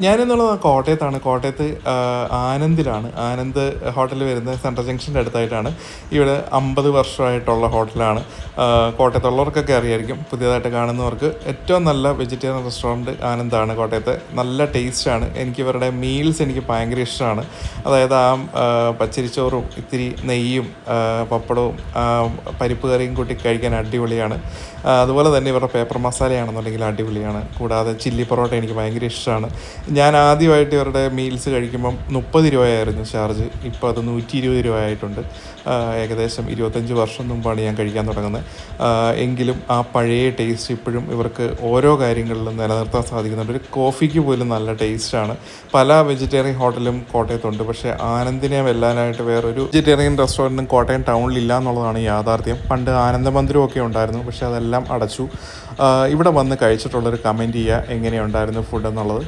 ഞാനെന്നുള്ളത് കോട്ടയത്താണ്. കോട്ടയത്ത് ആനന്ദിലാണ്. ആനന്ദ് ഹോട്ടൽ വരുന്നത് സെൻട്രൽ ജംഗ്ഷൻ്റെ അടുത്തായിട്ടാണ്. ഇവിടെ 50 വർഷമായിട്ടുള്ള ഹോട്ടലാണ്. കോട്ടയത്തുള്ളവർക്കൊക്കെ അറിയായിരിക്കും. പുതിയതായിട്ട് കാണുന്നവർക്ക് ഏറ്റവും നല്ല വെജിറ്റേറിയൻ റെസ്റ്റോറൻറ്റ് ആനന്ദാണ് കോട്ടയത്തെ. നല്ല ടേസ്റ്റാണ്. എനിക്കിവരുടെ മീൽസ് എനിക്ക് ഭയങ്കര ഇഷ്ടമാണ്. അതായത് പച്ചരിച്ചോറും ഇത്തിരി നെയ്യും പപ്പടവും പരിപ്പ് കറിയും കൂട്ടി കഴിക്കാൻ അടിപൊളിയാണ്. അതുപോലെ തന്നെ ഇവരുടെ പേപ്പർ മസാലയാണെന്നുണ്ടെങ്കിൽ അടിപൊളിയാണ്. കൂടാതെ ചില്ലി പൊറോട്ട എനിക്ക് ഭയങ്കര ഇഷ്ടമാണ്. ഞാൻ ആദ്യമായിട്ട് ഇവരുടെ മീൽസ് കഴിക്കുമ്പം 30 രൂപയായിരുന്നു ചാർജ്. ഇപ്പോൾ അത് 120 രൂപ ആയിട്ടുണ്ട്. ഏകദേശം 25 വർഷം മുമ്പാണ് ഞാൻ കഴിക്കാൻ തുടങ്ങുന്നത്. എങ്കിലും ആ പഴയ ടേസ്റ്റ് ഇപ്പോഴും ഇവർക്ക് ഓരോ കാര്യങ്ങളിലും നിലനിർത്താൻ സാധിക്കുന്നുണ്ട്. ഒരു കോഫിക്ക് പോലും നല്ല ടേസ്റ്റാണ്. പല വെജിറ്റേറിയൻ ഹോട്ടലും കോട്ടയത്തുണ്ട്. പക്ഷേ ആനന്ദിനെ വെല്ലാനായിട്ട് വേറൊരു വെജിറ്റേറിയൻ റെസ്റ്റോറൻറ്റും കോട്ടയം ടൗണിലില്ല എന്നുള്ളതാണ് യാഥാർത്ഥ്യം. പണ്ട് ആനന്ദമന്ദിരമൊക്കെ ഉണ്ടായിരുന്നു, പക്ഷേ അതെല്ലാം അടച്ചു. ഇവിടെ വന്ന് കഴിച്ചിട്ടുള്ളൊരു കമൻറ്റ് ചെയ്യുക എങ്ങനെയുണ്ടായിരുന്നു ഫുഡ് എന്നുള്ളത്.